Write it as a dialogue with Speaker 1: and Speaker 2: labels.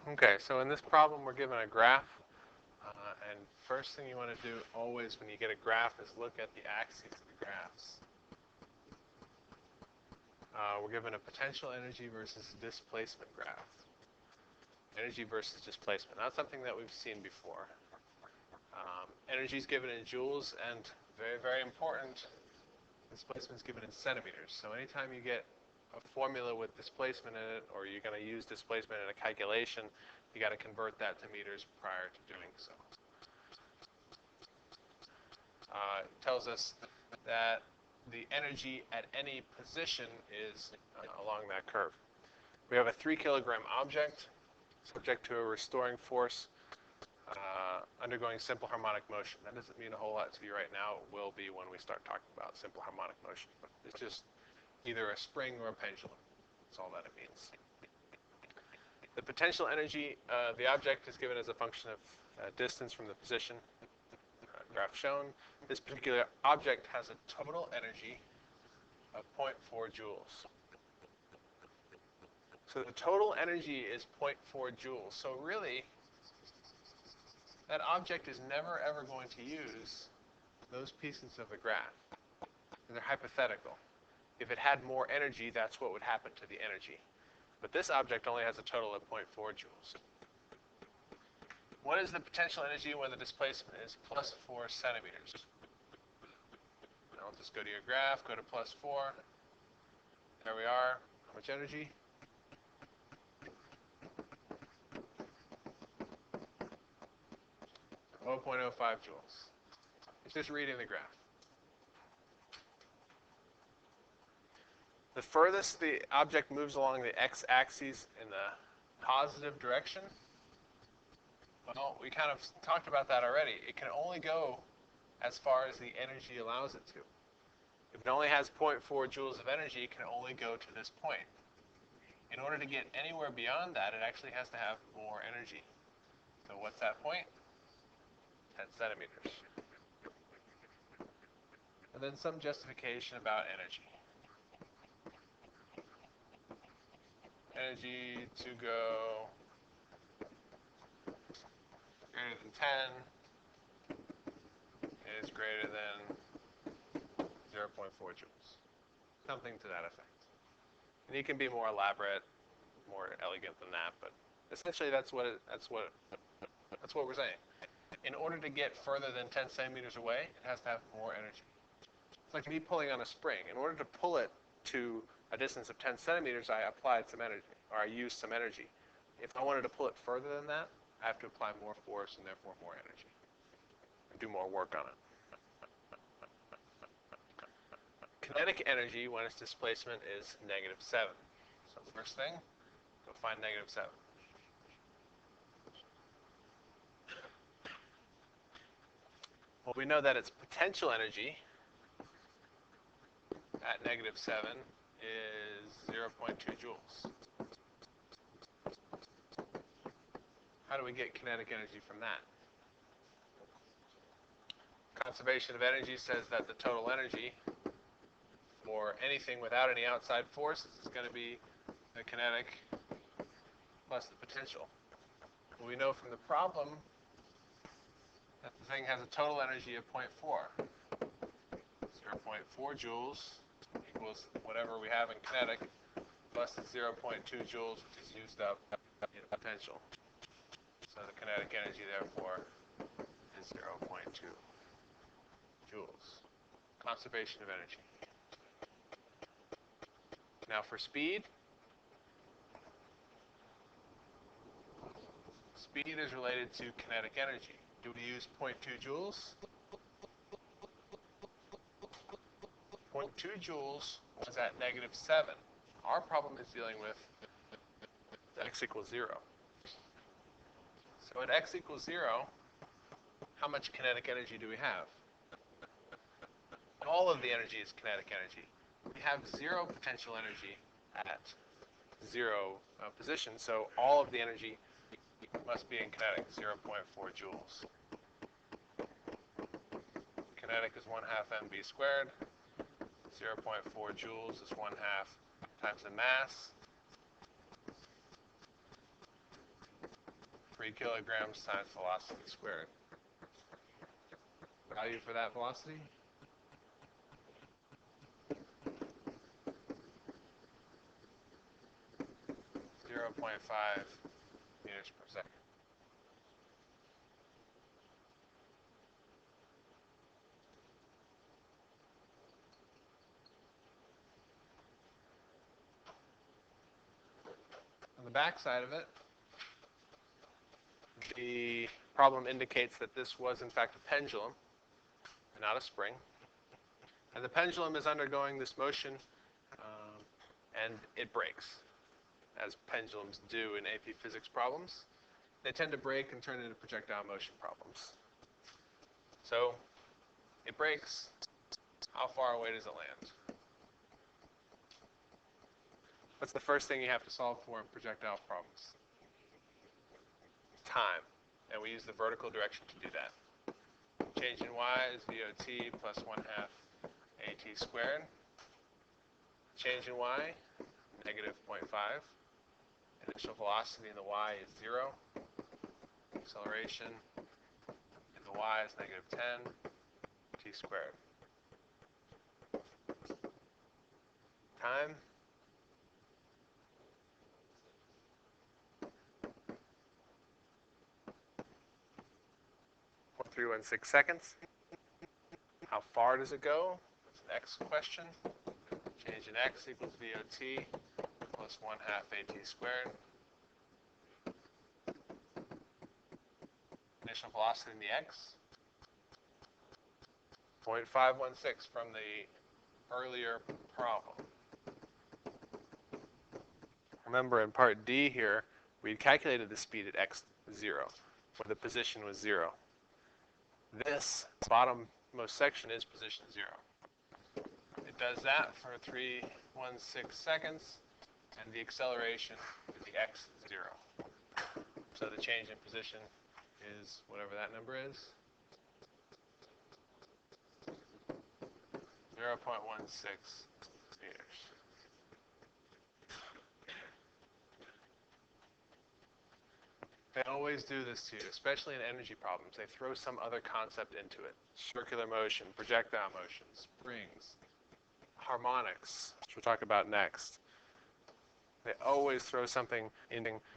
Speaker 1: Okay, so in this problem we're given a graph, and first thing you want to do always when you get a graph is look at the axes of the graphs. We're given a potential energy versus displacement graph. Energy versus displacement, not something that we've seen before. Energy is given in joules, and very, very important, displacement is given in centimeters. So anytime you get a formula with displacement in it, or you're going to use displacement in a calculation, you got to convert that to meters prior to doing so. It tells us that the energy at any position is along that curve. We have a 3 kilogram object subject to a restoring force undergoing simple harmonic motion. That doesn't mean a whole lot to you right now. It will be when we start talking about simple harmonic motion. But it's just either a spring or a pendulum. That's all that it means. The potential energy of the object is given as a function of distance from the position. Graph shown. This particular object has a total energy of 0.4 joules. So the total energy is 0.4 joules. So really, that object is never ever going to use those pieces of the graph. They're hypothetical. If it had more energy, that's what would happen to the energy. But this object only has a total of 0.4 joules. What is the potential energy when the displacement is plus 4 centimeters? I'll just go to your graph, go to plus 4. There we are. How much energy? Oh, 0.05 joules. It's just reading the graph. The furthest the object moves along the x-axis in the positive direction, well, we kind of talked about that already. It can only go as far as the energy allows it to. If it only has 0.4 joules of energy, it can only go to this point. In order to get anywhere beyond that, it actually has to have more energy. So what's that point? 10 centimeters. And then some justification about energy. Energy to go greater than 10 is greater than 0.4 joules. Something to that effect. And you can be more elaborate, more elegant than that, but essentially that's what we're saying. In order to get further than 10 centimeters away, it has to have more energy. It's like me pulling on a spring. In order to pull it to a distance of 10 centimeters, I applied some energy, or I used some energy. If I wanted to pull it further than that, I have to apply more force and therefore more energy, and do more work on it. Kinetic energy when its displacement is -7. So first thing, go find -7. Well, we know that its potential energy at -7 is 0.2 joules. How do we get kinetic energy from that? Conservation of energy says that the total energy for anything without any outside forces is going to be the kinetic plus the potential. Well, we know from the problem that the thing has a total energy of 0.4. 0.4 joules equals whatever we have in kinetic plus the 0.2 joules, which is used up in potential. So the kinetic energy, therefore, is 0.2 joules. Conservation of energy. Now for speed. Speed is related to kinetic energy. Do we use 0.2 joules? 0.2 joules was at -7. Our problem is dealing with x equals 0. So at x equals 0, how much kinetic energy do we have? All of the energy is kinetic energy. We have 0 potential energy at 0 position, so all of the energy must be in kinetic, 0.4 joules. Kinetic is 1/2 mv squared. 0.4 joules is 1/2 times the mass. 3 kilograms times velocity squared. Value for that velocity? .5 meters per second. On the back side of it, the problem indicates that this was in fact a pendulum and not a spring. And the pendulum is undergoing this motion and it breaks, as pendulums do in AP physics problems. They tend to break and turn into projectile motion problems. So it breaks. How far away does it land? What's the first thing you have to solve for in projectile problems? Time. And we use the vertical direction to do that. Change in y is VOT plus 1/2 AT squared. Change in y, negative 0.5. Initial velocity in the y is 0. Acceleration in the y is negative 10 t squared. Time. .316 seconds. How far does it go? That's the next question. Change in x equals VOT plus 1/2 AT squared. Initial velocity in the x, 0.516 from the earlier problem. Remember in part D here, we calculated the speed at x0, where the position was 0. This bottommost section is position 0. It does that for 316 seconds, and the acceleration is the x0. So the change in position is whatever that number is. 0.16 meters. They always do this to you, especially in energy problems. They throw some other concept into it. Circular motion, projectile motion, springs, harmonics, which we'll talk about next. They always throw something in